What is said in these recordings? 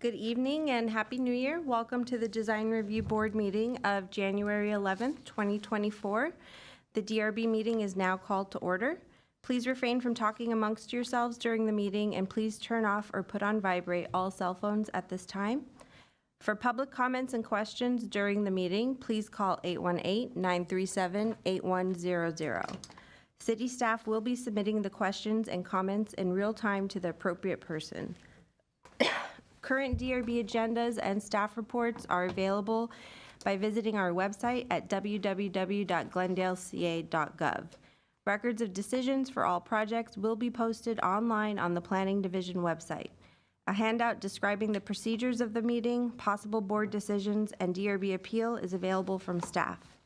Good evening and Happy New Year. Welcome to the Design Review Board meeting of January 11th, 2024. The DRB meeting is now called to order. Please refrain from talking amongst yourselves during the meeting, and please turn off or put on vibrate all cell phones at this time. For public comments and questions during the meeting, please call 818-937-8100. City staff will be submitting the questions and comments in real time to the appropriate person. Current DRB agendas and staff reports are available by visiting our website at www.glendaleca.gov. Records of decisions for all projects will be posted online on the Planning Division website. A handout describing the procedures of the meeting, possible board decisions, and DRB appeal is available from staff.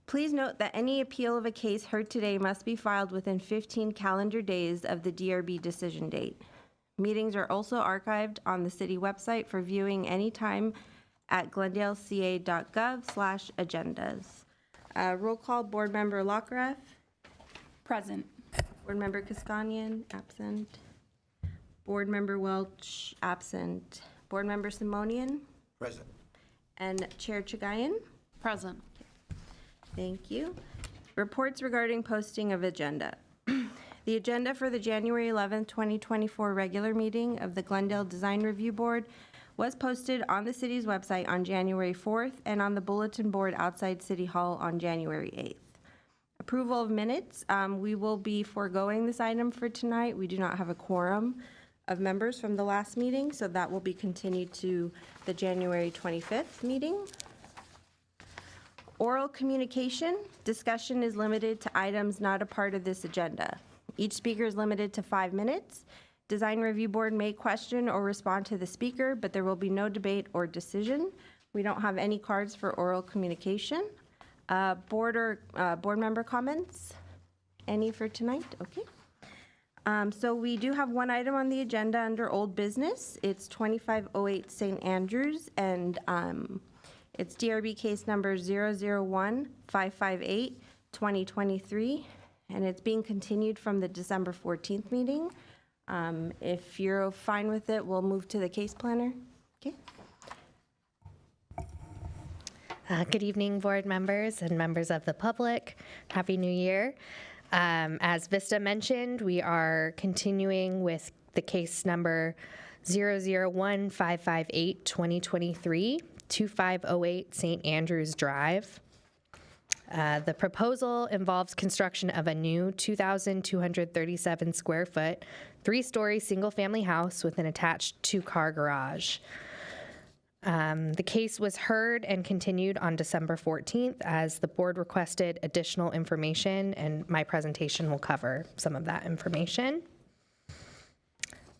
Please note that any appeal of a case heard today must be filed within 15 calendar days of the DRB decision date. Meetings are also archived on the city website for viewing anytime at glendaleca.gov/agendas. Roll call, Board Member Lockerath. Present. Board Member Kaskanian, absent. Board Member Welch, absent. Board Member Simonian. Present. And Chair Chagayan. Present. Thank you. Reports regarding posting of agenda. The agenda for the January 11th, 2024 regular meeting of the Glendale Design Review Board was posted on the city's website on January 4th and on the bulletin board outside City Hall on January 8th. Approval of minutes. We will be foregoing this item for tonight. We do not have a quorum of members from the last meeting, so that will be continued to the January 25th meeting. Oral communication. Discussion is limited to items not a part of this agenda. Each speaker is limited to 5 minutes. Design Review Board may question or respond to the speaker, but there will be no debate or decision. We don't have any cards for oral communication. Board member comments? Any for tonight? Okay. So we do have one item on the agenda under old business. It's 2508 St. Andrews, and it's DRB case number 001-558-2023. And it's being continued from the December 14th meeting. If you're fine with it, we'll move to the case planner. Okay. Good evening, board members and members of the public. Happy New Year. As Vista mentioned, we are continuing with the case number 001-558-2023, 2508 St. Andrews Drive. The proposal involves construction of a new 2,237 square foot, 3-story single-family house with an attached 2-car garage. The case was heard and continued on December 14th as the board requested additional information, and my presentation will cover some of that information.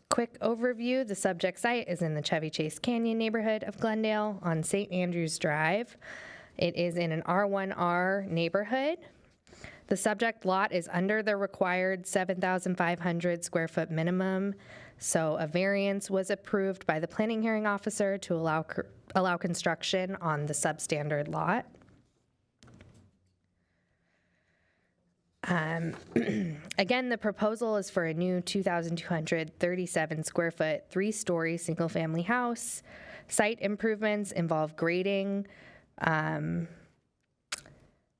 Quick overview, the subject site is in the Chevy Chase Canyon neighborhood of Glendale on St. Andrews Drive. It is in an R1R neighborhood. The subject lot is under the required 7,500 square foot minimum, so a variance was approved by the planning hearing officer to allow construction on the substandard lot. Again, the proposal is for a new 2,237 square foot, 3-story single-family house. Site improvements involve grading,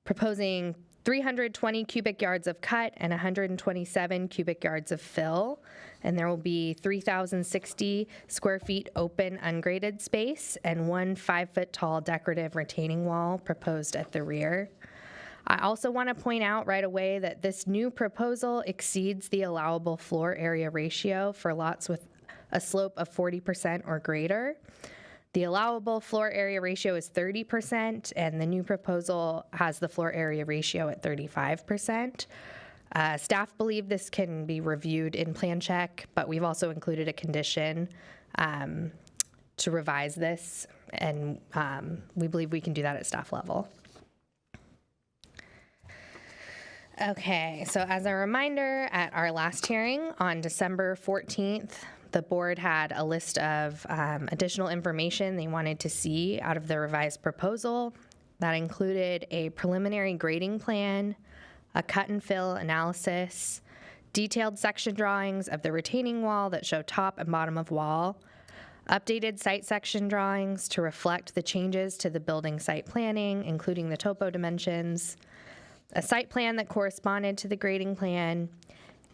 proposing 320 cubic yards of cut and 127 cubic yards of fill. And there will be 3,060 square feet open ungraded space and one 5-foot tall decorative retaining wall proposed at the rear. I also want to point out right away that this new proposal exceeds the allowable floor area ratio for lots with a slope of 40% or greater. The allowable floor area ratio is 30%, and the new proposal has the floor area ratio at 35%. Staff believe this can be reviewed in plan check, but we've also included a condition to revise this, and we believe we can do that at staff level. Okay, so as a reminder, at our last hearing on December 14th, the board had a list of additional information they wanted to see out of the revised proposal. That included a preliminary grading plan, a cut and fill analysis, detailed section drawings of the retaining wall that show top and bottom of wall, updated site section drawings to reflect the changes to the building site planning, including the topo dimensions, a site plan that corresponded to the grading plan,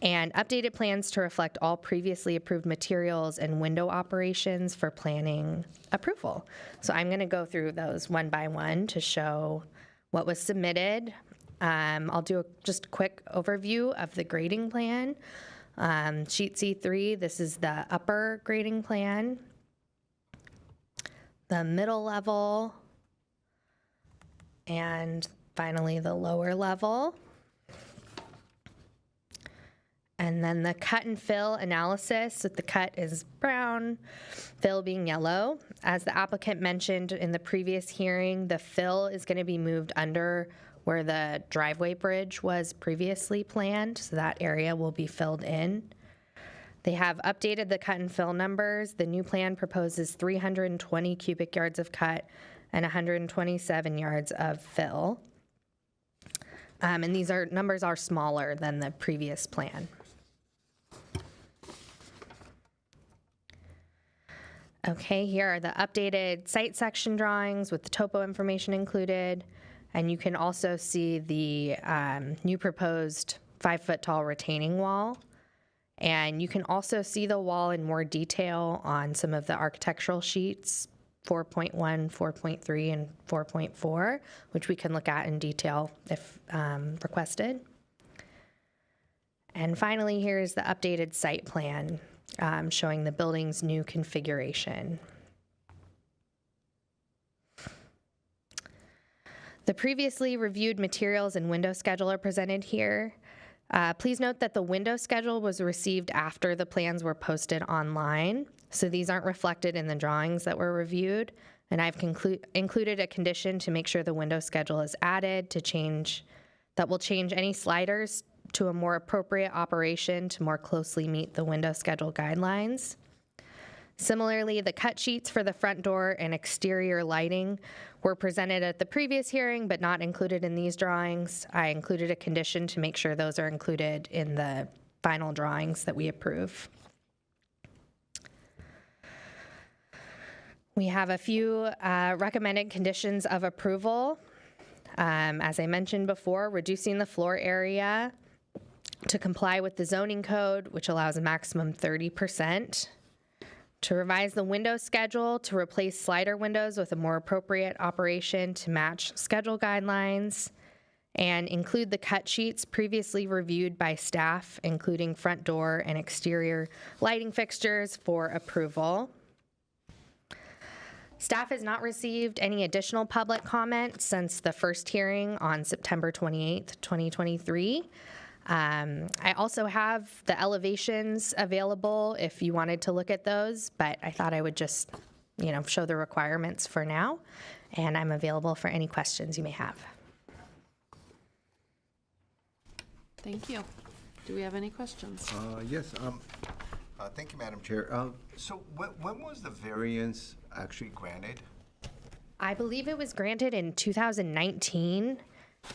and updated plans to reflect all previously approved materials and window operations for planning approval. So I'm going to go through those one by one to show what was submitted. I'll do just a quick overview of the grading plan. Sheet C3, this is the upper grading plan. The middle level, and finally the lower level. And then the cut and fill analysis, the cut is brown, fill being yellow. As the applicant mentioned in the previous hearing, the fill is going to be moved under where the driveway bridge was previously planned, so that area will be filled in. They have updated the cut and fill numbers. The new plan proposes 320 cubic yards of cut and 127 yards of fill. And these numbers are smaller than the previous plan. Okay, here are the updated site section drawings with the topo information included. And you can also see the new proposed 5-foot tall retaining wall. And you can also see the wall in more detail on some of the architectural sheets, 4.1, 4.3, and 4.4, which we can look at in detail if requested. And finally, here's the updated site plan showing the building's new configuration. The previously reviewed materials and window schedule are presented here. Please note that the window schedule was received after the plans were posted online, so these aren't reflected in the drawings that were reviewed. And I've included a condition to make sure the window schedule is added that will change any sliders to a more appropriate operation to more closely meet the window schedule guidelines. Similarly, the cut sheets for the front door and exterior lighting were presented at the previous hearing, but not included in these drawings. I included a condition to make sure those are included in the final drawings that we approve. We have a few recommended conditions of approval. As I mentioned before, reducing the floor area to comply with the zoning code, which allows a maximum 30%. To revise the window schedule to replace slider windows with a more appropriate operation to match schedule guidelines, and include the cut sheets previously reviewed by staff, including front door and exterior lighting fixtures, for approval. Staff has not received any additional public comment since the first hearing on September 28th, 2023. I also have the elevations available if you wanted to look at those, but I thought I would just, show the requirements for now, and I'm available for any questions you may have. Thank you. Do we have any questions? Yes. Thank you, Madam Chair. So when was the variance actually granted? I believe it was granted in 2019,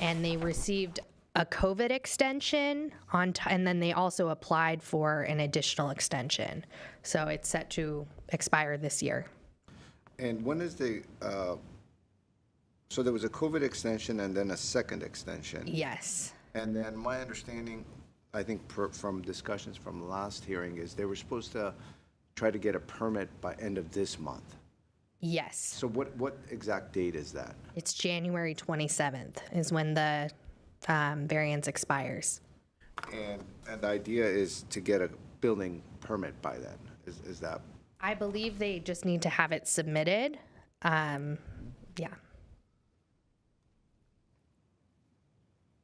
and they received a COVID extension and then they also applied for an additional extension. So it's set to expire this year. And when is the So there was a COVID extension and then a second extension. Yes. And then my understanding, I think from discussions from the last hearing, is they were supposed to try to get a permit by end of this month. Yes. So what exact date is that? It's January 27th is when the variance expires. And the idea is to get a building permit by then, is that? I believe they just need to have it submitted. Yeah.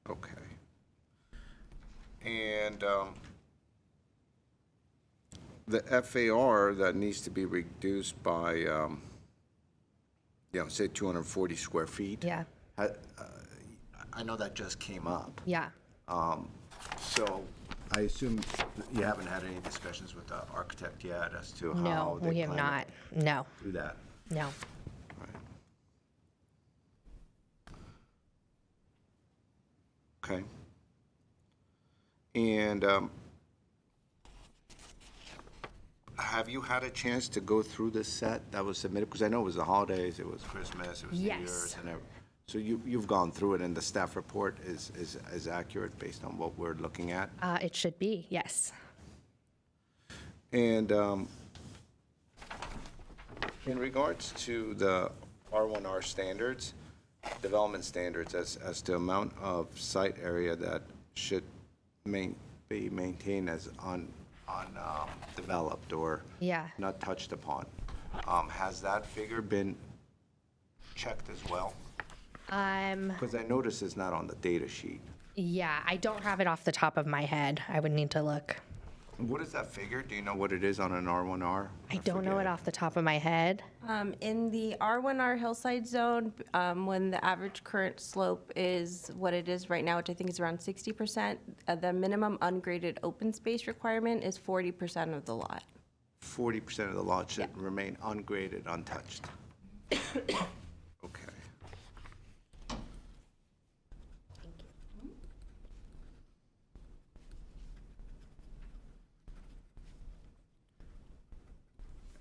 Okay. And the FAR that needs to be reduced by, say 240 square feet. Yeah. I know that just came up. Yeah. So I assume you haven't had any discussions with the architect yet as to how No, they we have plan not. No, to do that. no. Right. Okay. And have you had a chance to go through the set that was submitted? Because I know it was the holidays, it was Christmas, it was New Yes. Year's, and so you've gone through it, and the staff report is accurate based on what we're looking at? It should be, yes. And in regards to the R1R standards, development standards as to amount of site area that should be maintained as undeveloped or Yeah. not touched upon, has that figure been checked as well? Because I notice it's not on the data sheet. Yeah, I don't have it off the top of my head. I would need to look. What is that figure? Do you know what it is on an R1R? I don't know forget it off the top of my head. In the R1R hillside zone, when the average current slope is what it is right now, which I think is around 60%, the minimum ungraded open space requirement is 40% of the lot. 40% of the lot should remain ungraded, untouched. Okay.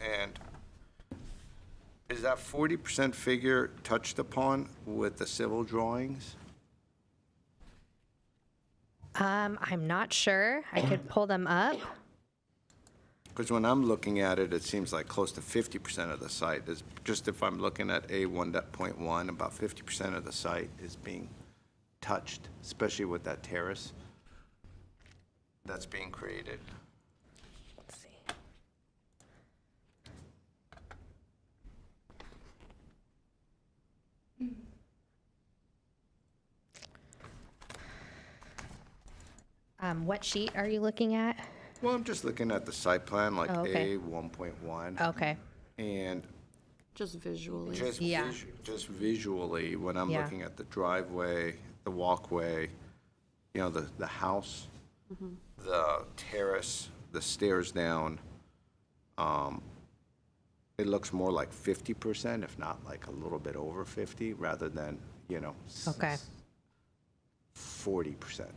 And is that 40% figure touched upon with the civil drawings? I'm not sure. I could pull them up. Because when I'm looking at it, it seems like close to 50% of the site is, just if I'm looking at A1.1, about 50% of the site is being touched, especially with that terrace that's being created. Let's see. What sheet are you looking at? Well, I'm just looking at the site plan, like Oh, okay. A1.1. Okay. And Just visually. just, Yeah. just visually, when I'm Yeah. looking at the driveway, the walkway, the house, the terrace, the stairs down, it looks more like 50%, if not like a little bit over 50, rather than, Okay. 40%.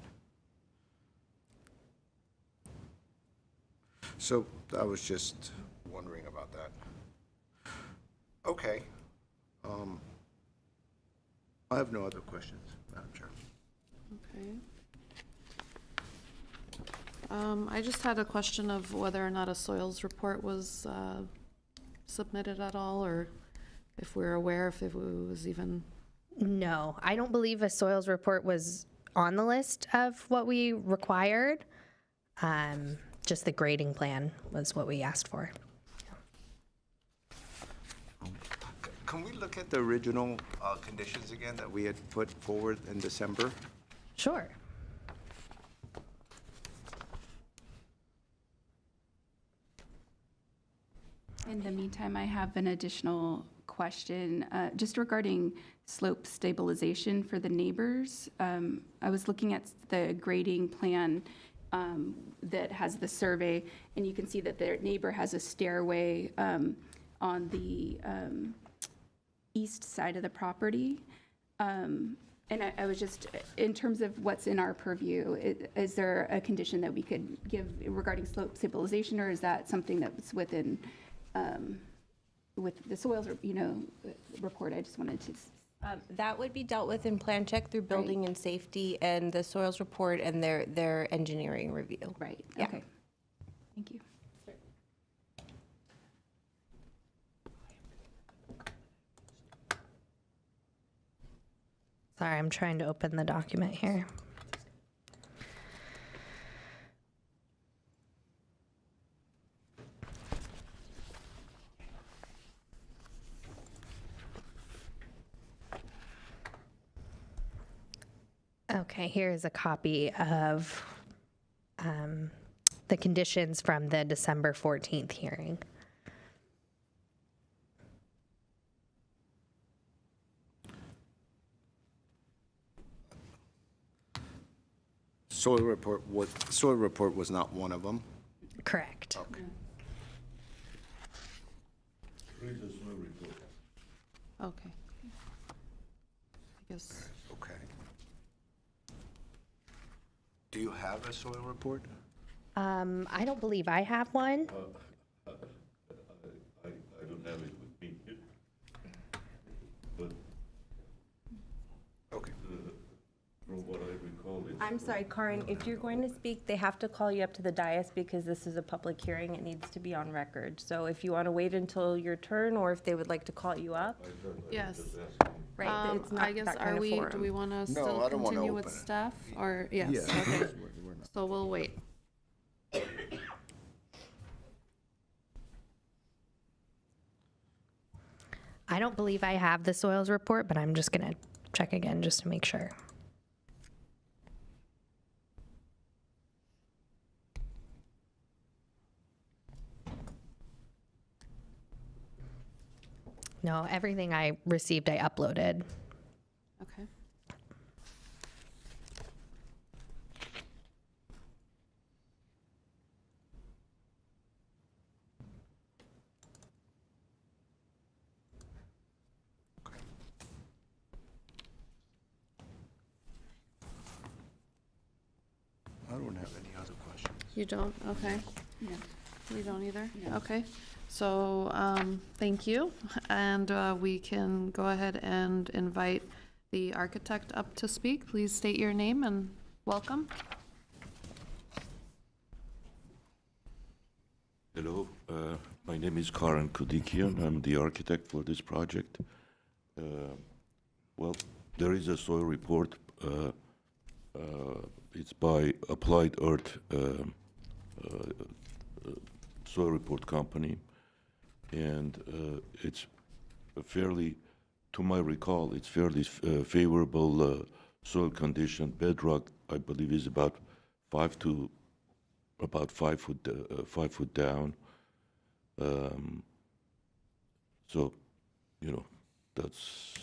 So I was just wondering about that. Okay. I have no other questions, Madam Chair. Okay. I just had a question of whether or not a soils report was submitted at all, or if we're aware if it was even, No, I don't believe a soils report was on the list of what we required. Just the grading plan was what we asked for. Can we look at the original conditions again that we had put forward in December? Sure. In the meantime, I have an additional question, just regarding slope stabilization for the neighbors. I was looking at the grading plan that has the survey, and you can see that their neighbor has a stairway on the east side of the property. And I was just, in terms of what's in our purview, is there a condition that we could give regarding slope stabilization, or is that something that's within, with the soils, report? I just wanted to That would be dealt with in plan check through building and safety and the soils report and their engineering review. Right, Yeah. okay. Thank you. Sorry, I'm trying to open the document here. Okay, here is a copy of the conditions from the December 14th hearing. Soil report was not one of them? Correct. Okay. Okay. I guess, Okay. Do you have a soil report? I don't believe I have one. I don't have it with me, but Okay. from what I recall, it's. I'm sorry, Karin, if you're going to speak, they have to call you up to the dais because this is a public hearing. It needs to be on record. So if you want to wait until your turn, or if they would like to call you up. yes. Right, it's not I guess, that kind are of we, do we forum. want to No, still I don't wanna continue with open it. staff? Or, yes, okay. So we'll wait. I don't believe I have the soils report, but I'm just going to check again just to make sure. No, everything I received, I uploaded. Okay. I don't have any other questions. You don't? Okay. No. You don't either? No. Okay. So, thank you. And we can go ahead and invite the architect up to speak. Please state your name and welcome. Hello, my name is Karan Kudikian. I'm the architect for this project. Well, there is a soil report. It's by Applied Earth Soil Report Company, and it's a fairly, to my recall, it's fairly favorable soil condition. Bedrock, I believe, is about 5 foot down. So, you know, that's,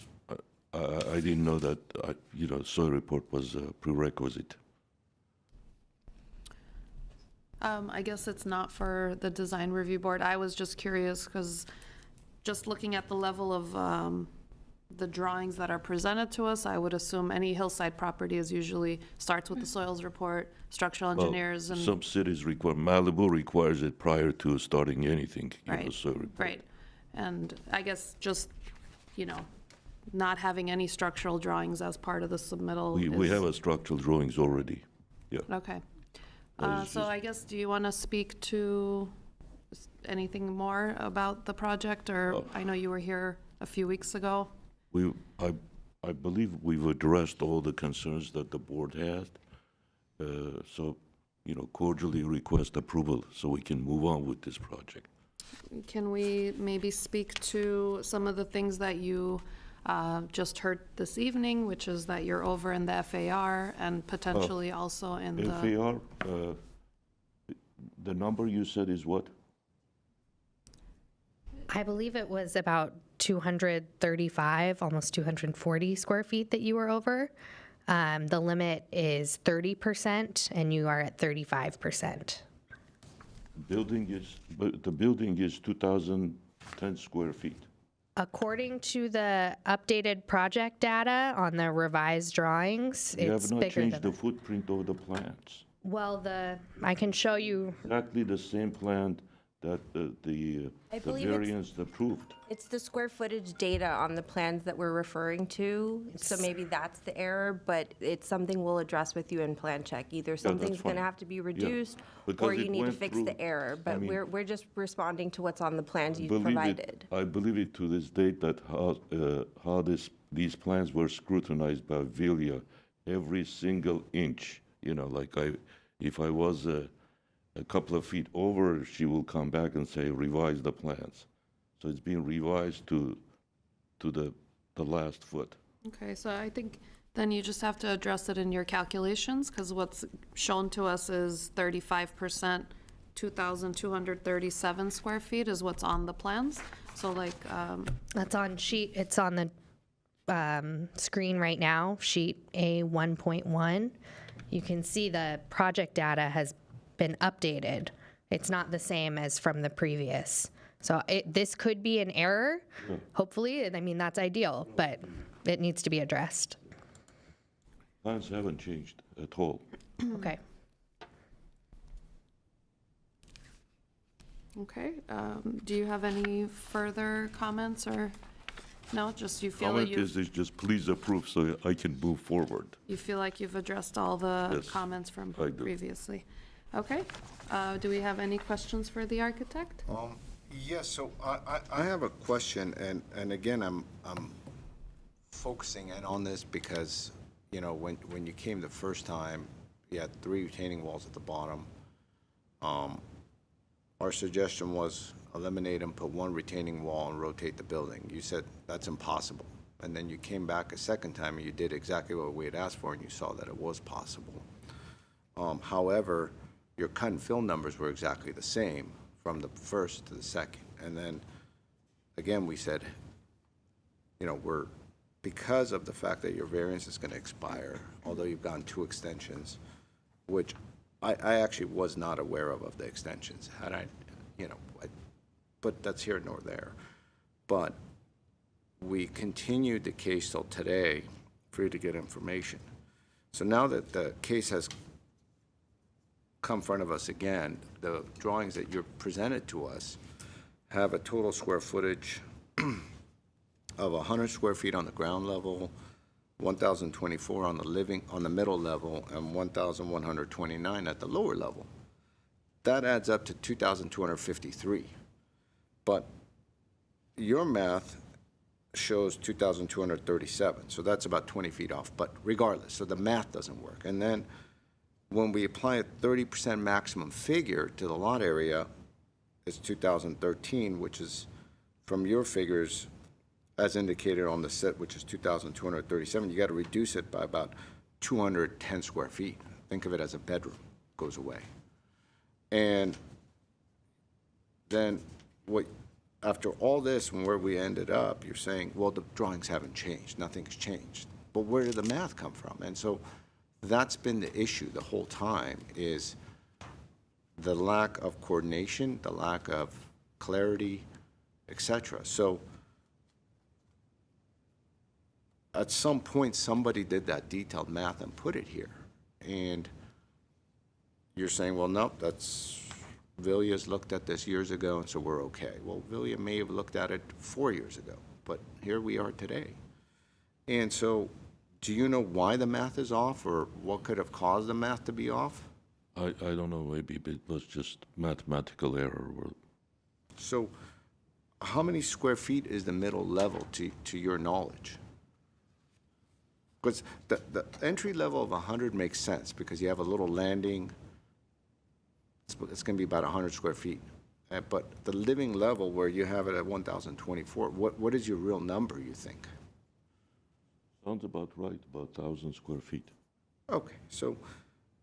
I didn't know that, soil report was a prerequisite. I guess it's not for the design review board. I was just curious because just looking at the level of the drawings that are presented to us, I would assume any hillside property is usually starts with the soils report, structural Well, engineers and. some cities require, Malibu requires it prior to starting anything, Right, soil report. Right. And I guess just, not having any structural drawings as part of the submittal We is- have a structural drawings already, yeah. Okay. That is So just- I guess, do you want to speak to anything more about the project? Or I know you were here a few weeks ago. I believe we've addressed all the concerns that the board had. So, cordially request approval so we can move on with this project. Can we maybe speak to some of the things that you just heard this evening, which is that you're over in the FAR and potentially also in the, FAR, the number you said is what? I believe it was about 235, almost 240 square feet that you were over. The limit is 30%, and you are at 35%. But the building is 2,010 square feet. According to the updated project data on the revised drawings, You it's have not bigger changed than the footprint of the plants. Well, I can show you, Exactly the same plant that the believe it's- variance approved. It's the square footage data on the plans that we're referring to, so maybe that's the error, but it's something we'll address with you in plan check. Either something's gonna fine. have to be reduced, or because you it need to went fix through- the error, I but mean, we're just responding to what's on the plans you've Believe it- provided. I believe it to this date that how these plans were scrutinized by Vilya, every single inch, like if I was a couple of feet over, she will come back and say, revise the plans. So it's being revised to the last foot. Okay, so I think then you just have to address it in your calculations, because what's shown to us is 35%, 2,237 square feet is what's on the plans. So like, That's it's on the screen right now, sheet A 1.1. You can see the project data has been updated. It's not the same as from the previous. So this could be an error, hopefully. I mean, that's ideal, but it needs to be addressed. Plans haven't changed at all. Okay. okay, do you have any further comments or, no, just you feel that Comment you've, is just please approve so I can move forward. you feel like you've addressed all the Yes, comments from I do. previously? Okay, do we have any questions for the architect? Yes, so I have a question, and again, I'm focusing in on this because, when you came the first time, you had 3 retaining walls at the bottom. Our suggestion was eliminate them, put 1 retaining wall, and rotate the building. You said that's impossible. And then you came back a second time, and you did exactly what we had asked for, and you saw that it was possible. However, your cut and fill numbers were exactly the same from the first to the second. And then, again, we said, because of the fact that your variance is going to expire, although you've gotten 2 extensions, which I actually was not aware of the extensions, had but that's here nor there. But we continued the case till today for you to get information. So now that the case has come in front of us again, the drawings that you're presented to us have a total square footage of 100 square feet on the ground level, 1,024 on the middle level, and 1,129 at the lower level. That adds up to 2,253. But your math shows 2,237, so that's about 20 feet off. But regardless, so the math doesn't work. And then when we apply a 30% maximum figure to the lot area, it's 2013, which is from your figures, as indicated on the set, which is 2,237, you got to reduce it by about 210 square feet. Think of it as a bedroom goes away. And then after all this and where we ended up, you're saying, well, the drawings haven't changed, nothing's changed. But where did the math come from? And so that's been the issue the whole time, is the lack of coordination, the lack of clarity, et cetera. So at some point, somebody did that detailed math and put it here. And you're saying, well, nope, Vilya's looked at this years ago, and so we're okay. Well, Vilya may have looked at it 4 years ago, but here we are today. And so, do you know why the math is off, or what could have caused the math to be off? I don't know, maybe it was just mathematical error. So, how many square feet is the middle level to your knowledge? Because the entry level of 100 makes sense, because you have a little landing. It's going to be about 100 square feet. But the living level, where you have it at 1,024, what is your real number, you think? Sounds about right, about 1,000 square feet. Okay, so,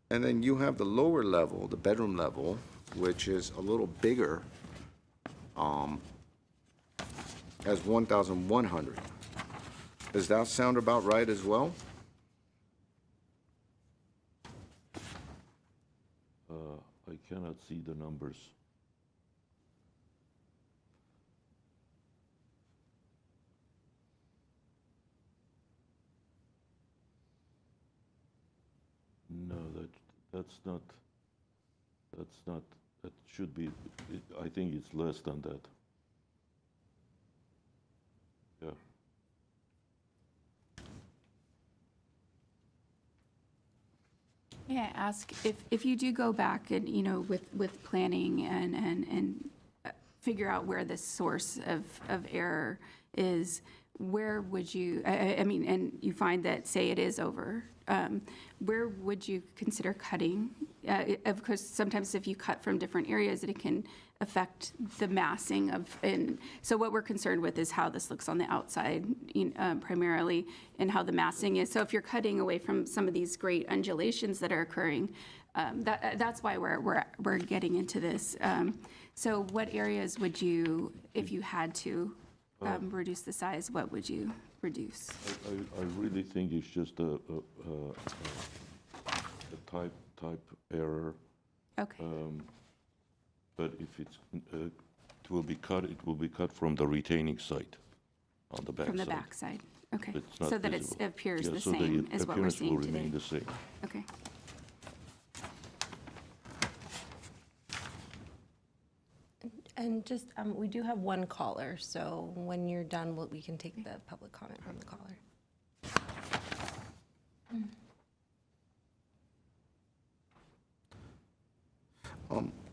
and then you have the lower level, the bedroom level, which is a little bigger, as 1,100. Does that sound about right as well? I cannot see the numbers. No, that's not That should be, I think it's less than that. Yeah. May I ask, if you do go back and, you know, with planning and figure out where the source of error is, where would you, I mean, and you find that, say it is over, where would you consider cutting? Of course, sometimes if you cut from different areas, it can affect the massing of, and so what we're concerned with is how this looks on the outside, primarily, and how the massing is. So if you're cutting away from some of these great undulations that are occurring, that's why we're getting into this. So what areas would you, if you had to reduce the size, what would you reduce? I really think it's just a type error. Okay, But if it's, it will be cut from the retaining site on the back side. from the backside, okay. It's not So that it visible. appears Yeah, the so same as what we're appearance will seeing remain today. the same. Okay. And just, we do have one caller, so when you're done, we can take the public comment from the caller.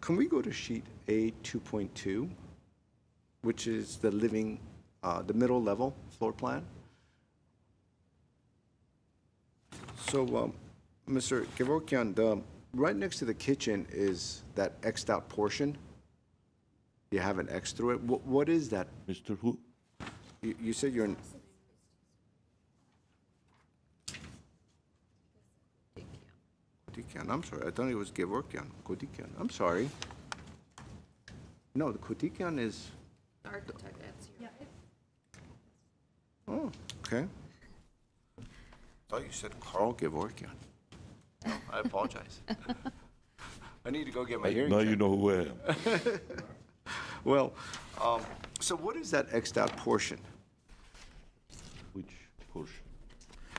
Can we go to sheet A 2.2, which is the living, the middle level floor plan? So, Mr. Kevorkian, right next to the kitchen is that X'd out portion. You have an X through it. What is that? Mr. Who? You said you're in. Kodikian, I'm sorry. I thought it was Gevorkian. Kodikian, I'm sorry. No, the Kodikian is. The architect, that's here. Oh, okay. Thought you said Carl Gevorkian. Oh, I apologize. I need to go get my hearing Now checked. you know who I am. Well, so what is that X'd out portion? Which portion?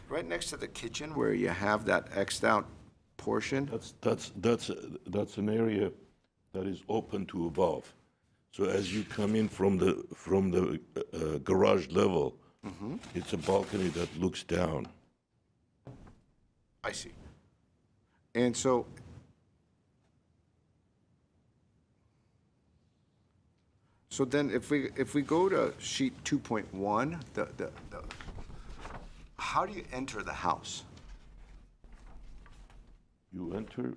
Right next to the kitchen where you have that X'd out portion? That's an area that is open to above. So as you come in from the garage level, it's a balcony that looks down. I see. And so, then if we go to sheet 2.1, how do you enter the house? You enter,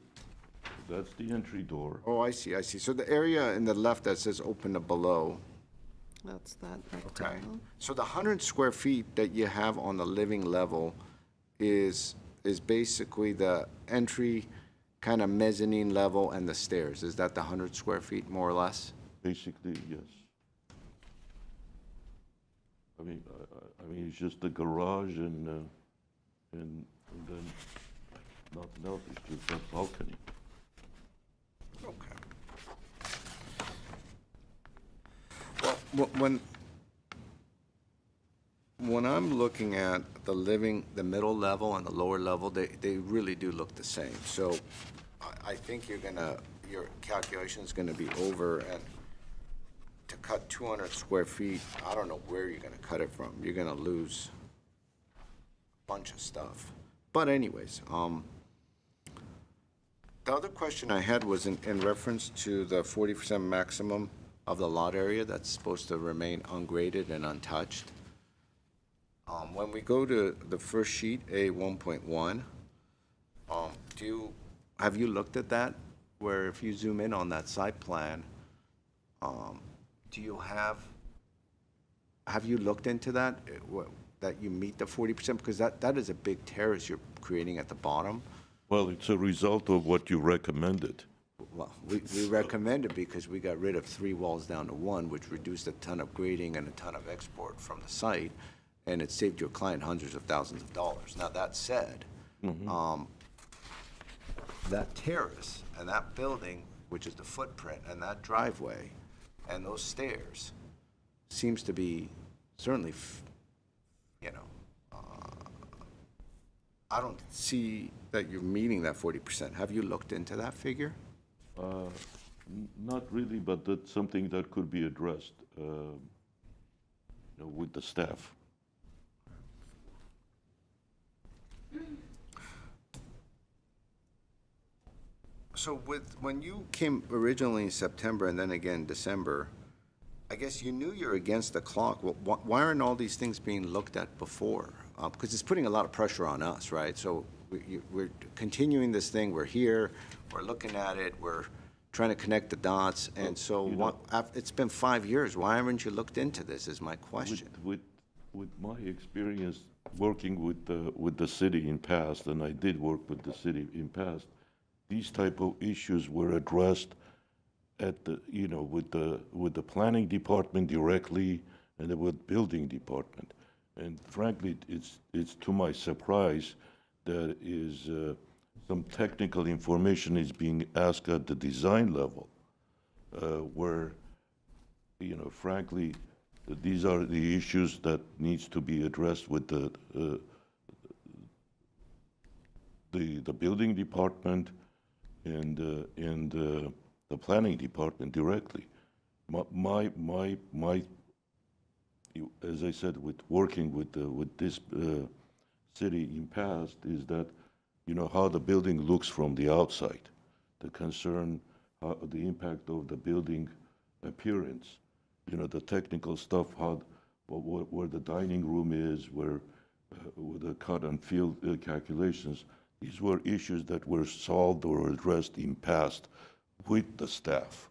that's the entry door. Oh, I see. So the area in the left that says open to below, That's that okay. rectangle. So the 100 square feet that you have on the living level is basically the entry kind of mezzanine level and the stairs. Is that the 100 square feet, more or less? Basically, yes. I mean, it's just the garage and then nothing else, it's just that balcony. Okay. Well, when I'm looking at the middle level and the lower level, they really do look the same. So I think your calculation is gonna be over, and to cut 200 square feet, I don't know where you're gonna cut it from. You're gonna lose a bunch of stuff. But anyways, the other question I had was in reference to the 40% maximum of the lot area that's supposed to remain ungraded and untouched. When we go to the first sheet, A 1.1, have you looked at that? Where if you zoom in on that site plan, have you looked into that? That you meet the 40%? Because that is a big terrace you're creating at the bottom. Well, it's a result of what you recommended. Well, we recommend it because we got rid of 3 walls down to 1, which reduced a ton of grading and a ton of export from the site, and it saved your client hundreds of thousands of dollars. Now, that said, that terrace and that building, which is the footprint, and that driveway, and those stairs, seems to be certainly, I don't see that you're meeting that 40%. Have you looked into that figure? Not really, but that's something that could be addressed with the staff. So when you came originally in September and then again December, I guess you knew you're against the clock. Well, why aren't all these things being looked at before? Because it's putting a lot of pressure on us, right? So we're continuing this thing, we're here, we're looking at it, we're trying to connect the dots, and so it's been 5 years. Why haven't you looked into this is my question. With my experience working with the city in past, and I did work with the city in past, these type of issues were addressed at the, with the planning department directly and with building department. And frankly, it's to my surprise that is some technical information is being asked at the design level, where, frankly, these are the issues that needs to be addressed with the building department and the planning department directly. As I said, with working with this city in past, is that how the building looks from the outside, the concern, the impact of the building appearance, the technical stuff, where the dining room is, where the cut and fill calculations. These were issues that were solved or addressed in past with the staff.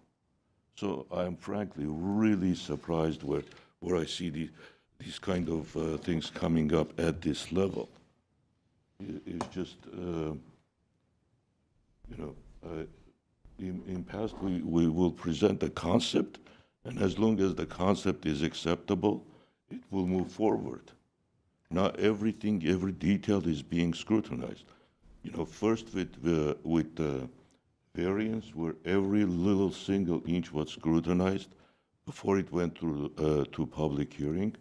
So I'm frankly really surprised where I see these kind of things coming up at this level. It's just, in past we will present a concept, and as long as the concept is acceptable, it will move forward. Not everything, every detail is being scrutinized. First with the variance, where every little single inch was scrutinized before it went through to public hearing.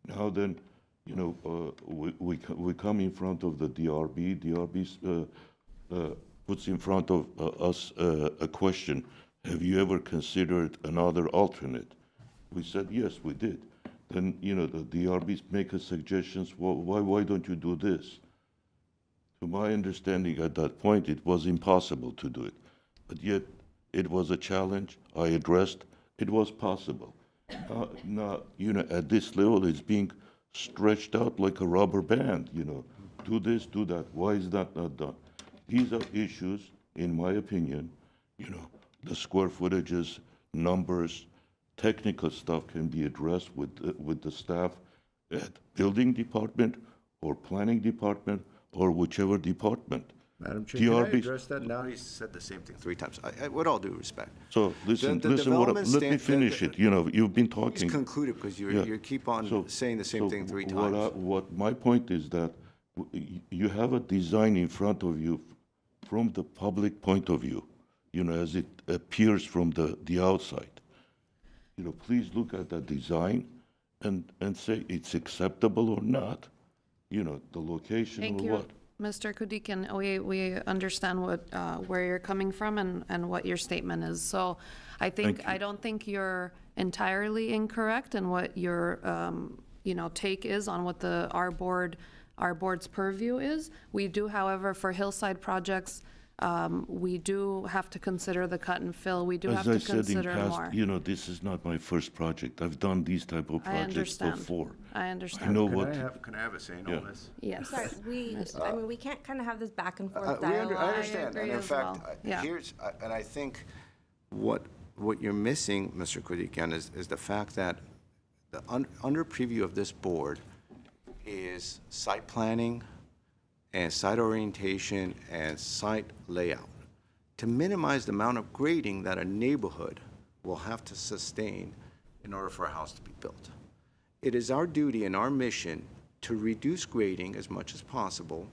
Now then, we come in front of the DRB. DRB puts in front of us a question: have you ever considered another alternate? We said yes, we did. Then the DRB make us suggestions. Well, why don't you do this? To my understanding, at that point, it was impossible to do it, but yet it was a challenge. I addressed. It was possible. Now, at this level, it's being stretched out like a rubber band. Do this, do that. Why is that not done? These are issues, in my opinion. The square footages, numbers, technical stuff can be addressed with the staff at building department or planning department or whichever department. Madam Chair, can I DRB address that now? He's said the same thing 3 times. With all due respect. So listen, The let me finish it. You've been Please talking. conclude it, because you keep on saying the same thing 3 What times. my point is that you have a design in front of you from the public point of view, as it appears from the outside. Please look at the design and say it's acceptable or not. The location Thank or you, what. Mr. Kudikin. We understand where you're coming from and what your statement is. So I don't think you're entirely incorrect in what your, take is on what our board's purview is. We do, however, for hillside projects, we do have to consider the cut and fill. We do have to consider more. As I said in past, this is not my first project. I've done these type of I projects understand. before. I I understand. know Can what. I have a say in Yeah. all this? Yes. Sorry, we can't kind of have this back and forth I dialogue. understand, agree and in as fact, well. Yeah. and I think what you're missing, Mr. Kudikian, is the fact that under preview of this board is site planning and site orientation and site layout, to minimize the amount of grading that a neighborhood will have to sustain in order for a house to be built. It is our duty and our mission to reduce grading as much as possible,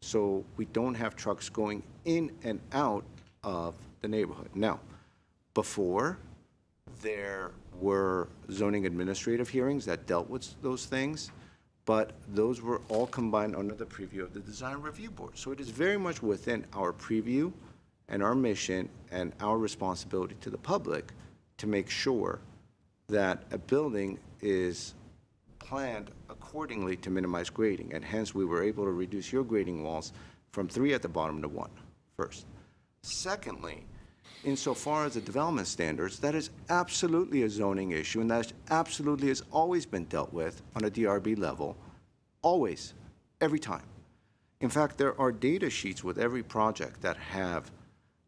so we don't have trucks going in and out of the neighborhood. Now, before, there were zoning administrative hearings that dealt with those things, but those were all combined under the preview of the Design Review Board. So it is very much within our preview and our mission and our responsibility to the public to make sure that a building is planned accordingly to minimize grading, and hence we were able to reduce your grading walls from 3 at the bottom to 1 first. Secondly, insofar as the development standards, that is absolutely a zoning issue, and that absolutely has always been dealt with on a DRB level, always, every time. In fact, there are data sheets with every project that have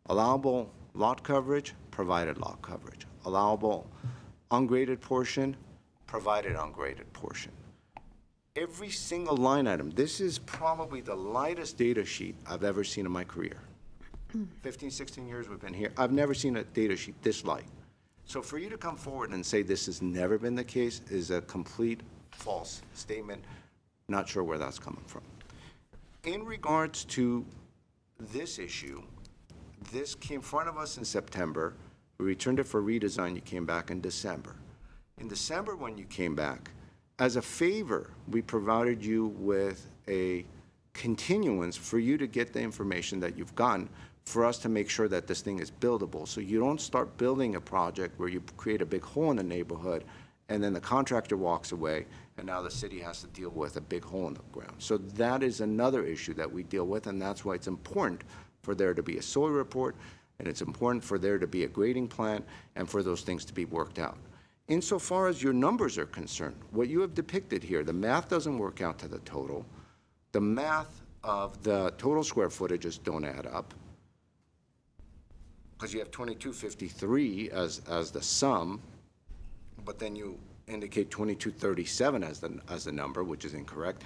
allowable lot coverage, provided lot coverage, allowable ungraded portion, provided ungraded portion. Every single line item, this is probably the lightest data sheet I've ever seen in my career. 15, 16 years we've been here, I've never seen a data sheet this light. So for you to come forward and say this has never been the case is a complete false statement. Not sure where that's coming from. In regards to this issue, this came in front of us in September. We returned it for redesign. You came back in December. In December, when you came back, as a favor, we provided you with a continuance for you to get the information that you've gotten for us to make sure that this thing is buildable. So you don't start building a project where you create a big hole in the neighborhood and then the contractor walks away and now the city has to deal with a big hole in the ground. So that is another issue that we deal with, and that's why it's important for there to be a soil report, and it's important for there to be a grading plan and for those things to be worked out. Insofar as your numbers are concerned, what you have depicted here, the math doesn't work out to the total. The math of the total square footages don't add up, because you have 2253 as the sum, but then you indicate 2237 as the number, which is incorrect.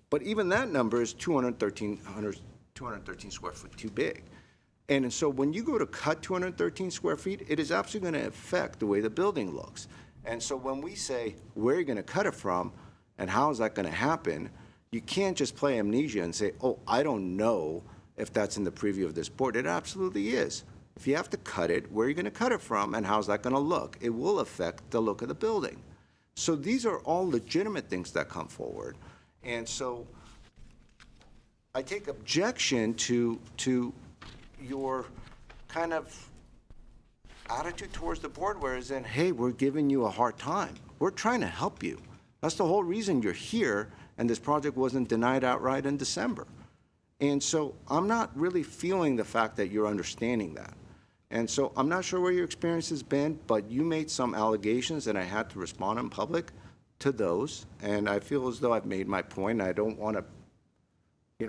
But even that number is 213 square foot too big. And so when you go to cut 213 square feet, it is absolutely going to affect the way the building looks. And so when we say, where are you going to cut it from, and how is that going to happen, you can't just play amnesia and say, oh, I don't know if that's in the preview of this board. It absolutely is. If you have to cut it, where are you going to cut it from, and how's that going to look? It will affect the look of the building. So these are all legitimate things that come forward. And so I take objection to your kind of attitude towards the board, whereas in, hey, we're giving you a hard time. We're trying to help you. That's the whole reason you're here, and this project wasn't denied outright in December. And so I'm not really feeling the fact that you're understanding that. And so I'm not sure where your experience has been, but you made some allegations, and I had to respond in public to those. And I feel as though I've made my point, and I don't want to,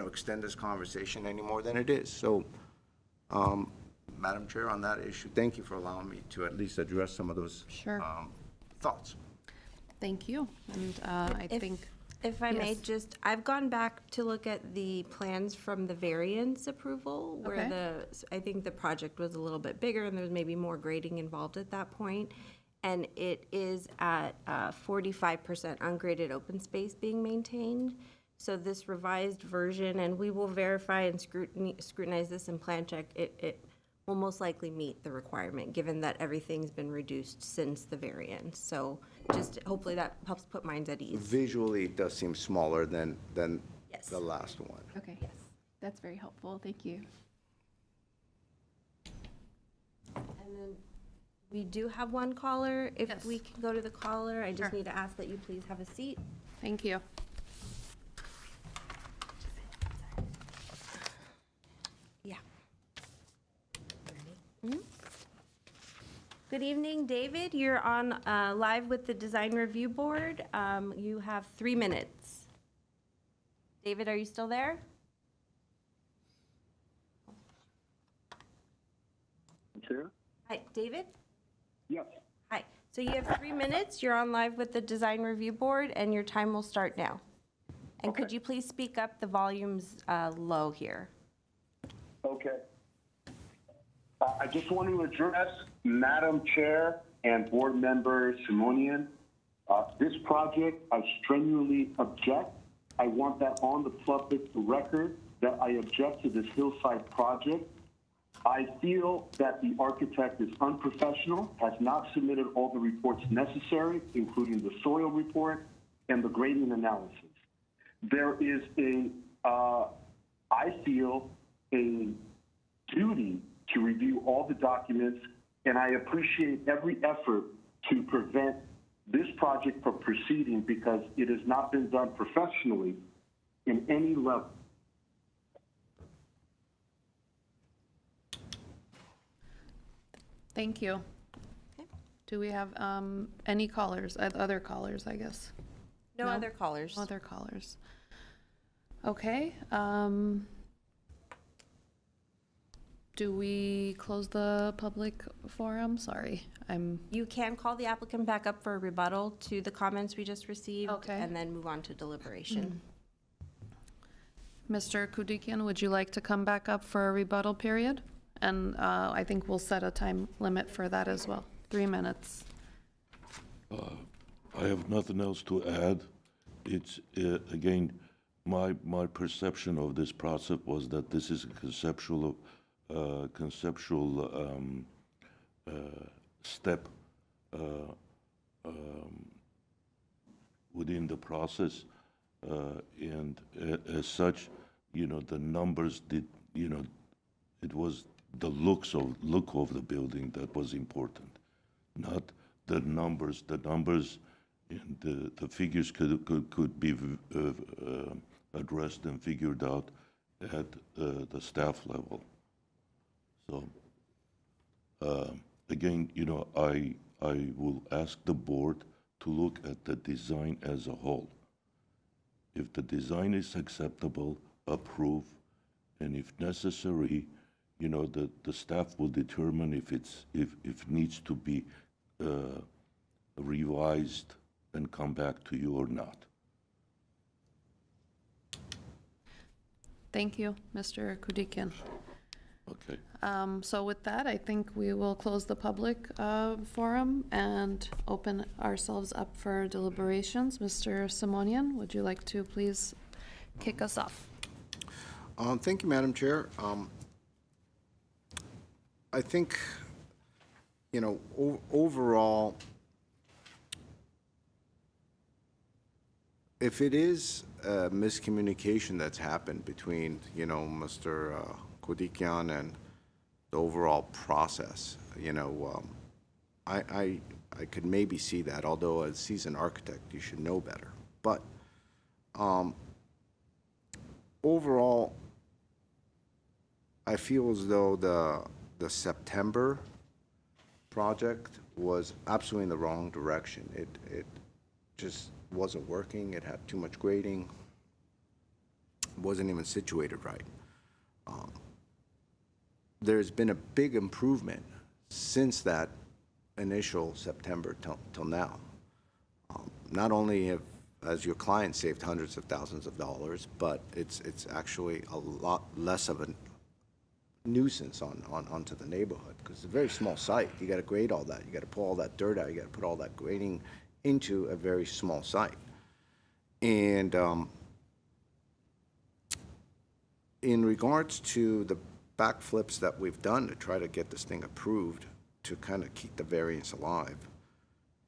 extend this conversation any more than it is. So, Madam Chair, on that issue, thank you for allowing me to at least address some of those Sure. Thoughts. Thank you. And I think, If I may, Yes. I've gone back to look at the plans from the variance approval, where Okay. I think the project was a little bit bigger and there was maybe more grading involved at that point. And it is at 45% ungraded open space being maintained. So this revised version, and we will verify and scrutinize this in plan check, it will most likely meet the requirement, given that everything's been reduced since the variance. So just hopefully that helps put minds at ease. Visually, it does seem smaller than Yes. the last one. Okay, that's very helpful, thank you. And then we do have one caller. If Yes. we can go to the caller, I just Sure. need to ask that you please have a seat. thank you. Yeah. Good evening, David. You're on live with the Design Review Board. You have 3 minutes. David, are you still there? Chair? Hi, David? Yes. Hi. So you have 3 minutes. You're on live with the Design Review Board, and your time will start now. And could Okay. you please speak up? The volume's low here. Okay. I just want to address Madam Chair and Board Member Simonian. This project, I strenuously object. I want that on the public record that I object to this hillside project. I feel that the architect is unprofessional, has not submitted all the reports necessary, including the soil report and the grading analysis. There is I feel, a duty to review all the documents, and I appreciate every effort to prevent this project from proceeding because it has not been done professionally in any level. Thank you. Do we have any callers, other callers, I guess? No other callers. No other callers. Okay. Do we close the public forum? Sorry, You can call the applicant back up for a rebuttal to the comments we just received. Okay. And then move on to deliberation. Mr. Kudikian, would you like to come back up for a rebuttal period? And I think we'll set a time limit for that as well, 3 minutes. I have nothing else to add. It's, again, my perception of this process was that this is a conceptual step within the process. And as such, the numbers did, it was the look of the building that was important, not the numbers. The numbers and the figures could be addressed and figured out at the staff level. So, again, I will ask the board to look at the design as a whole. If the design is acceptable, approve, and if necessary, the staff will determine if it needs to be revised and come back to you or not. Thank you, Mr. Kudikian. Okay. So with that, I think we will close the public forum and open ourselves up for deliberations. Mr. Simonian, would you like to please kick us off? Thank you, Madam Chair. I think, overall, if it is a miscommunication that's happened between, Mr. Kudikian and the overall process, I could maybe see that, although as a seasoned architect, you should know better. But overall, I feel as though the September project was absolutely in the wrong direction. It just wasn't working. It had too much grading. Wasn't even situated right. There's been a big improvement since that initial September till now. Not only has your client saved hundreds of thousands of dollars, but it's actually a lot less of a nuisance onto the neighborhood, because it's a very small site. You got to grade all that. You got to pull all that dirt out. You got to put all that grading into a very small site. And in regards to the backflips that we've done to try to get this thing approved to kind of keep the variance alive,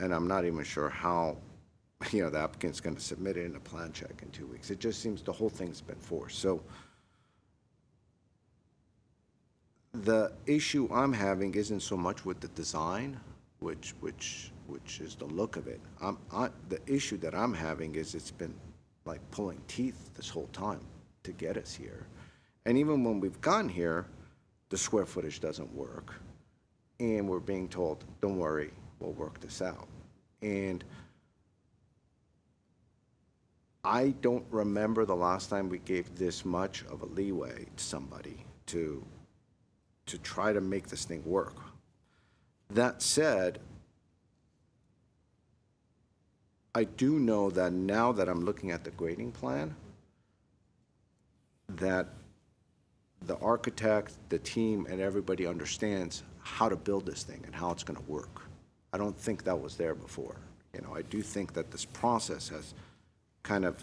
and I'm not even sure how, the applicant's going to submit it in a plan check in 2 weeks. It just seems the whole thing's been forced. So the issue I'm having isn't so much with the design, which is the look of it. The issue that I'm having is it's been like pulling teeth this whole time to get us here. And even when we've gotten here, the square footage doesn't work. And we're being told, don't worry, we'll work this out. And I don't remember the last time we gave this much of a leeway to somebody to try to make this thing work. That said, I do know that now that I'm looking at the grading plan, that the architect, the team, and everybody understands how to build this thing and how it's going to work. I don't think that was there before. I do think that this process has kind of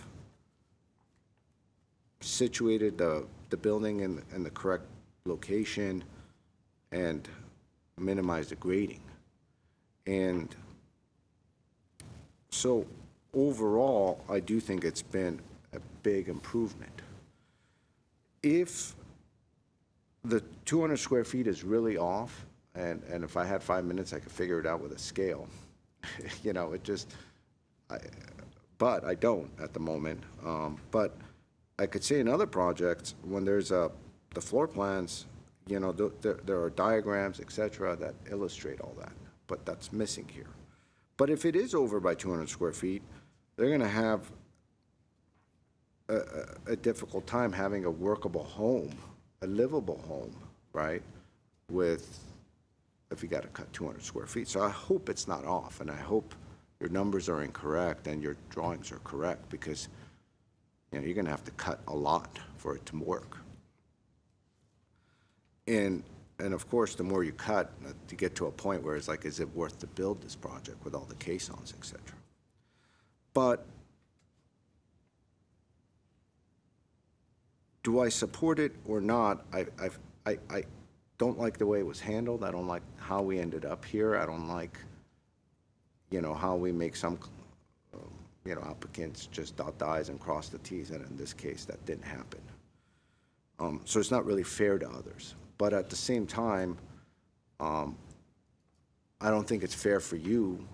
situated the building in the correct location and minimized the grading. And so overall, I do think it's been a big improvement. If the 200 square feet is really off, and if I had 5 minutes, I could figure it out with a scale. You know, it just, but I don't at the moment. But I could see in other projects, when there's the floor plans, you know, there are diagrams, et cetera, that illustrate all that, but that's missing here. But if it is over by 200 square feet, they're gonna have a difficult time having a workable home, a livable home, right? If you gotta cut 200 square feet. So I hope it's not off, and I hope your numbers are incorrect and your drawings are correct, because, you know, you're gonna have to cut a lot for it to work. And of course, the more you cut, to get to a point where it's like, is it worth to build this project with all the caissons, et cetera? But do I support it or not? I don't like the way it was handled. I don't like how we ended up here. I don't like, you know, how we make some, you know, applicants just dot the i's and cross the t's, and in this case, that didn't happen. So it's not really fair to others. But at the same time, I don't think it's fair for you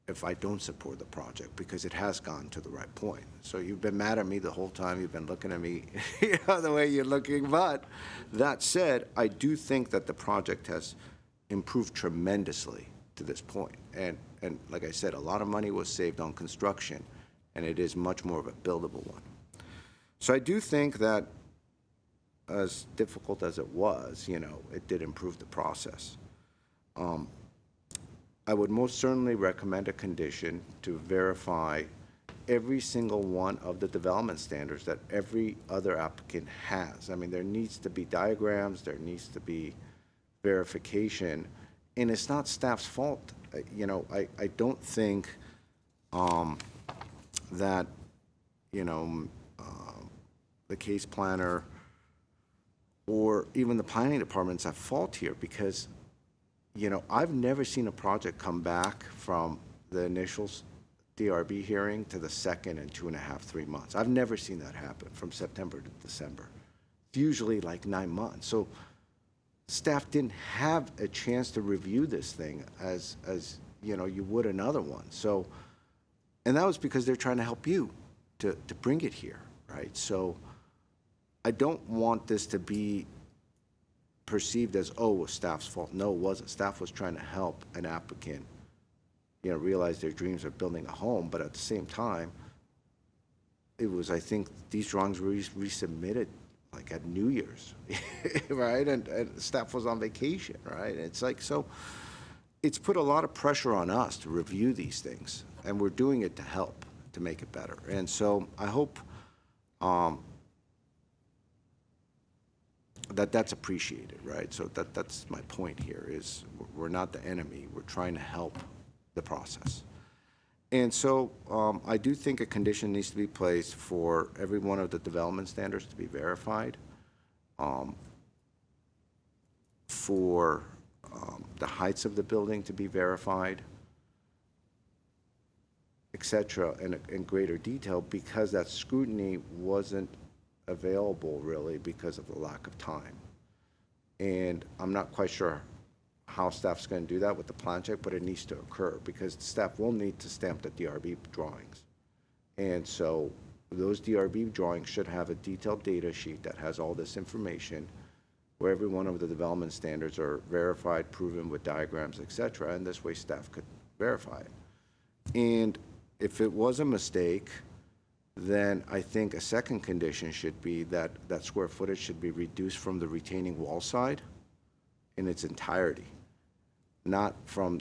if I don't support the project, because it has gone to the right point. So you've been mad at me the whole time. You've been looking at me you know, the way you're looking. But that said, I do think that the project has improved tremendously to this point. And like I said, a lot of money was saved on construction, and it is much more of a buildable one. So I do think that, as difficult as it was, you know, it did improve the process. I would most certainly recommend a condition to verify every single one of the development standards that every other applicant has. I mean, there needs to be diagrams, there needs to be verification, and it's not staff's fault. You know, I don't think that, you know, the case planner or even the planning department's at fault here, because, you know, I've never seen a project come back from the initial DRB hearing to the second in 2.5, 3 months. I've never seen that happen from September to December. It's usually like 9 months. So staff didn't have a chance to review this thing as you know, you would another one. So, and that was because they're trying to help you to bring it here, right? So I don't want this to be perceived as, oh, it was staff's fault. No, it wasn't. Staff was trying to help an applicant, you know, realize their dreams of building a home, but at the same time, it was, I think, these drawings were resubmitted like at New Year's, right? And staff was on vacation, right? It's like, so it's put a lot of pressure on us to review these things, and we're doing it to help, to make it better. And so I hope that's appreciated, right? So that's my point here, is we're not the enemy. We're trying to help the process. And so I do think a condition needs to be placed for every one of the development standards to be verified, for the heights of the building to be verified, et cetera, in greater detail, because that scrutiny wasn't available really because of the lack of time. And I'm not quite sure how staff's going to do that with the plan check, but it needs to occur, because staff will need to stamp the DRB drawings. And so those DRB drawings should have a detailed data sheet that has all this information, where every one of the development standards are verified, proven with diagrams, et cetera, and this way staff could verify it. And if it was a mistake, then I think a second condition should be that that square footage should be reduced from the retaining wall side in its entirety, not from,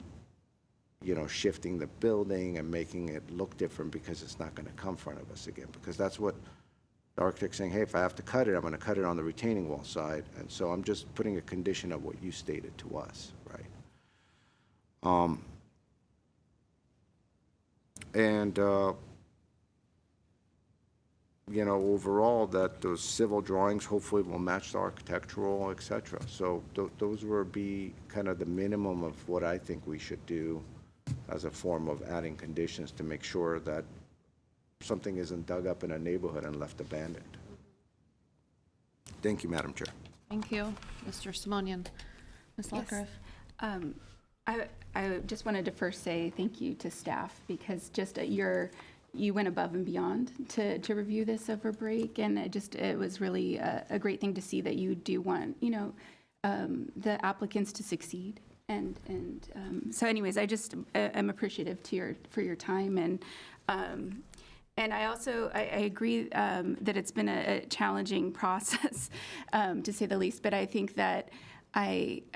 you know, shifting the building and making it look different because it's not going to come in front of us again, because that's what the architect's saying, hey, if I have to cut it, I'm going to cut it on the retaining wall side. And so I'm just putting a condition of what you stated to us, right? You know, overall, that those civil drawings hopefully will match the architectural, et cetera. So those will be kind of the minimum of what I think we should do as a form of adding conditions to make sure that something isn't dug up in a neighborhood and left abandoned. Thank you, Madam Chair. Thank you, Mr. Simonian. Ms. Yes. Lockhart? I just wanted to first say thank you to staff because just you went above and beyond to review this over break, and it was really a great thing to see that you do want, the applicants to succeed. And so anyways, I just am appreciative for your time, and I also, I agree that it's been a challenging process, to say the least, but I think that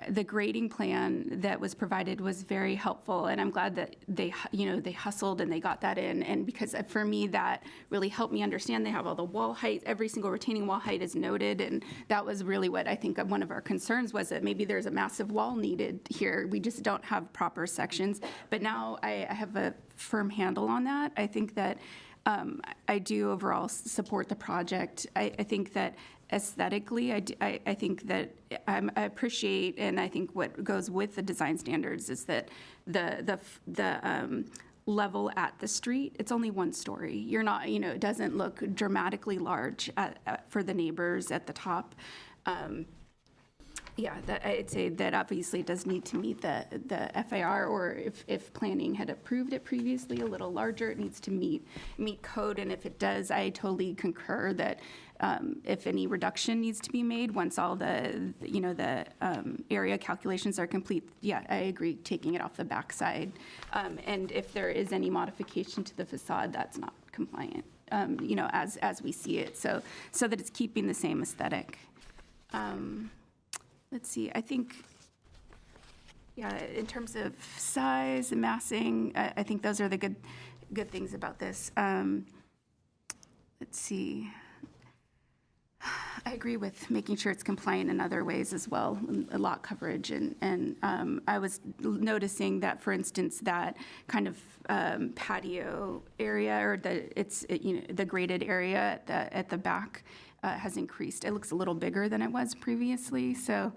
the grading plan that was provided was very helpful, and I'm glad that they hustled and they got that in, and because for me, that really helped me understand. They have all the wall height, every single retaining wall height is noted, and that was really what I think one of our concerns was, that maybe there's a massive wall needed here. We just don't have proper sections, but now I have a firm handle on that. I think that I do overall support the project. I think that aesthetically, I think that I appreciate, and I think what goes with the design standards is that the level at the street, it's only one story. You're not, it doesn't look dramatically large for the neighbors at the top. Yeah, I'd say that obviously it does need to meet the FAR, or if planning had approved it previously a little larger, it needs to meet code. And if it does, I totally concur that if any reduction needs to be made once all the area calculations are complete, yeah, I agree, taking it off the backside. And if there is any modification to the facade, that's not compliant, as we see it, so that it's keeping the same aesthetic. Let's see, I think, yeah, in terms of size and massing, I think those are the good things about this. Let's see. I agree with making sure it's compliant in other ways as well, lot coverage, and I was noticing that, for instance, that kind of patio area, or the graded area at the back has increased. It looks a little bigger than it was previously, so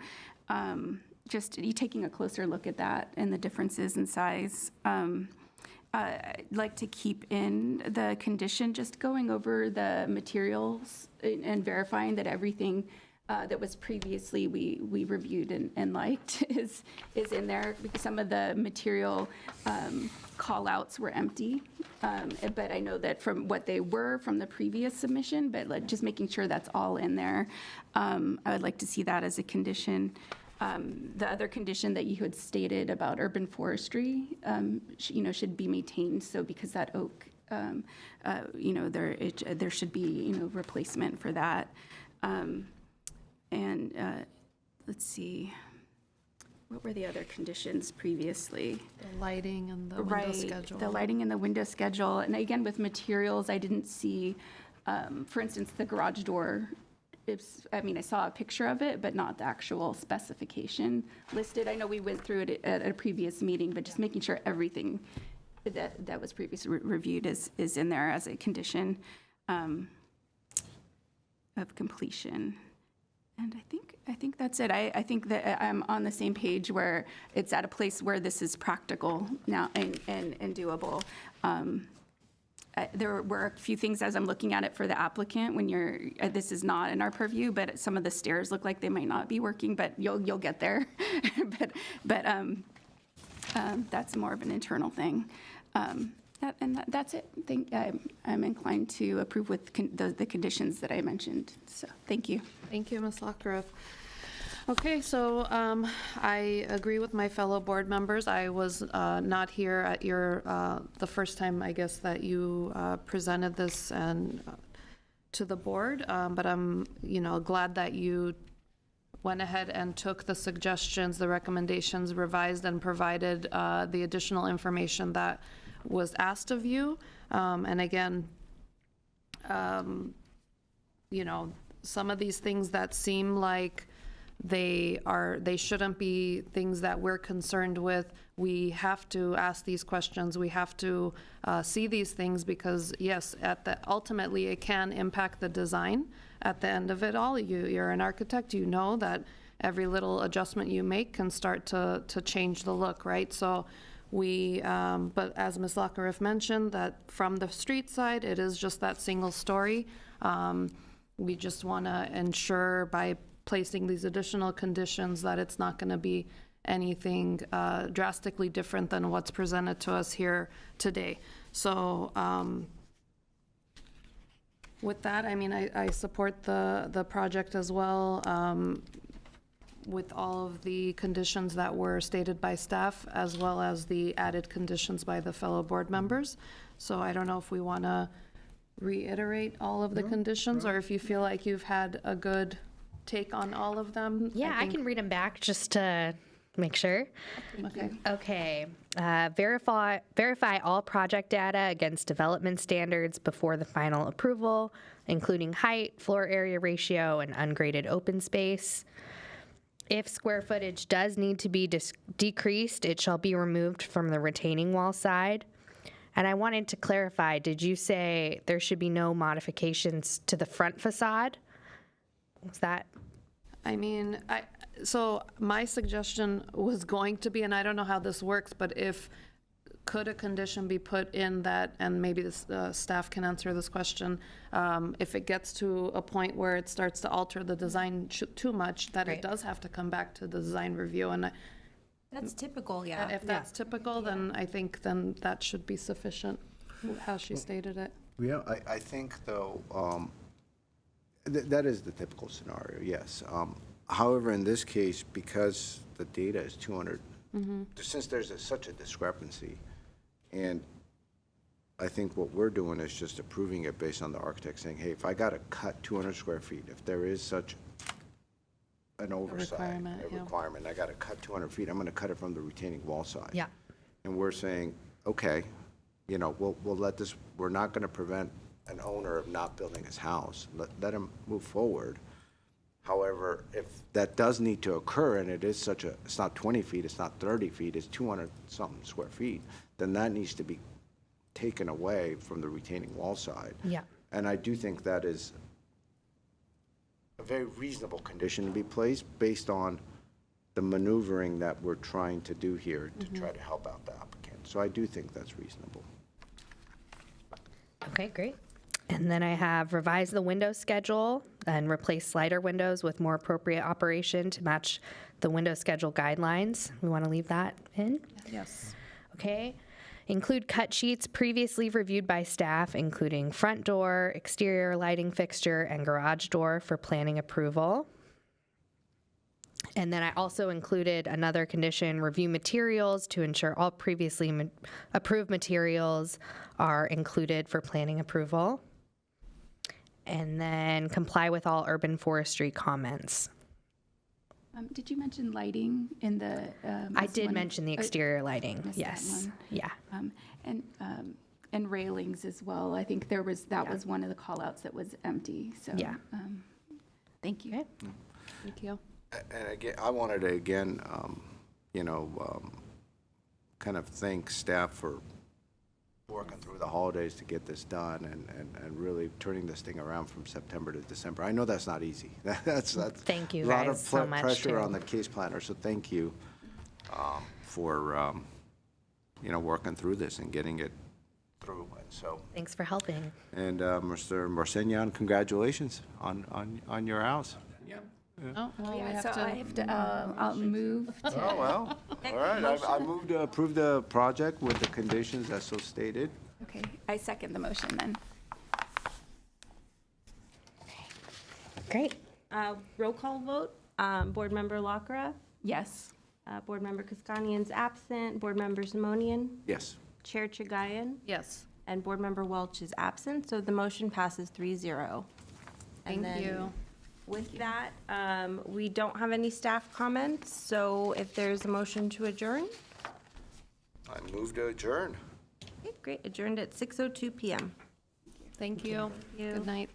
just you taking a closer look at that and the differences in size. I'd like to keep in the condition, just going over the materials and verifying that everything that was previously we reviewed and liked is in there, because some of the material call-outs were empty, but I know that from what they were from the previous submission, but just making sure that's all in there. I would like to see that as a condition. The other condition that you had stated about urban forestry, should be maintained. So because that oak, there should be, replacement for that. Let's see, what were the other conditions previously? The lighting and the window schedule. The lighting and the window schedule. And again, with materials, I didn't see, for instance, the garage door. I saw a picture of it, but not the actual specification listed. I know we went through it at a previous meeting, but just making sure everything that was previously reviewed is in there as a condition of completion. And I think that's it. I think that I'm on the same page where it's at a place where this is practical now and doable. There were a few things as I'm looking at it for the applicant when this is not in our purview, but some of the stairs look like they might not be working, but you'll get there. but that's more of an internal thing. That's it. I'm inclined to approve with the conditions that I mentioned. So thank you. Thank you, Ms. Lockhart. Okay, so I agree with my fellow board members. I was not here at the first time, I guess, that you presented this to the board, but I'm, glad that you went ahead and took the suggestions, the recommendations, revised and provided the additional information that was asked of you. And again, some of these things that seem like they shouldn't be things that we're concerned with. We have to ask these questions. We have to see these things because, yes, ultimately it can impact the design at the end of it all. You're an architect, you know that every little adjustment you make can start to change the look, right? So but as Ms. Lockhart mentioned, that from the street side, it is just that single story. We just want to ensure by placing these additional conditions, that it's not going to be anything drastically different than what's presented to us here today. So with that, I mean, I support the project as well, with all of the conditions that were stated by staff, as well as the added conditions by the fellow board members. So I don't know if we want to reiterate all of the conditions, or if you feel like you've had a good take on all of them. Yeah, I think- can read them back just to make sure. Okay. Okay. Verify all project data against development standards before the final approval, including height, floor area ratio, and ungraded open space. If square footage does need to be decreased, it shall be removed from the retaining wall side. And I wanted to clarify, did you say there should be no modifications to the front facade? Was that? I mean, so my suggestion was going to be, and I don't know how this works, but could a condition be put in that, and maybe the staff can answer this question, if it gets to a point where it starts to alter the design too much, that it Right. does have to come back to the design review, and That's typical, yeah. if that's typical, then I think then that should be sufficient, how she stated it. Yeah, I think, though, that is the typical scenario, yes. However, in this case, because the data is 200, since there's such a discrepancy, and I think what we're doing is just approving it based on the architect saying, hey, if I got to cut 200 square feet, if there is such an oversight, requirement, a yeah. requirement, I got to cut 200 feet, I'm going to cut it from the retaining wall side. Yeah. And we're saying, okay, you know, we'll let this, we're not going to prevent an owner of not building his house. Let him move forward. However, if that does need to occur, and it is such a, it's not 20 feet, it's not 30 feet, it's 200-something square feet, then that needs to be taken away from the retaining wall side. Yeah. And I do think that is a very reasonable condition to be placed based on the maneuvering that we're trying to do here to try to help out the applicant. So I do think that's reasonable. Okay, great. And then I have revised the window schedule and replace slider windows with more appropriate operation to match the window schedule guidelines. We want to leave that in? Yes. Okay. Include cut sheets previously reviewed by staff, including front door, exterior lighting fixture, and garage door for planning approval. And then I also included another condition, review materials to ensure all previously approved materials are included for planning approval. And then comply with all urban forestry comments. Did you mention lighting in the? I as did one- mention the exterior lighting, missed that yes. one. Yeah. And railings as well. I think that was one of the call-outs that was empty, so. Yeah. Thank you. Okay. Thank you. And again, I wanted to again, kind of thank staff for working through the holidays to get this done and really turning this thing around from September to December. I know that's not easy. That's Thank you a lot guys of so much, pressure too. on the case planner. So thank you for working through this and getting it through. And so, Thanks for helping. and Mr. Marcinian, congratulations on your house. Oh, well, we Yeah, have so I to, have to, I'll move to. Oh, well, all right. I move to approve the project with the conditions as so stated. Okay, I second the motion then. Great. Roll call vote, Board Member Locra, Yes. Board Member Kaskanian's absent, Board Member Simonian, Yes. Chair Chagayan, yes. and Board Member Welch is absent, so the motion passes 3-0. And Thank then you. With that, we don't have any staff comments, so if there's a motion to adjourn, I move to adjourn. okay, great, adjourned at 6:02 PM. Thank you. you. Good night.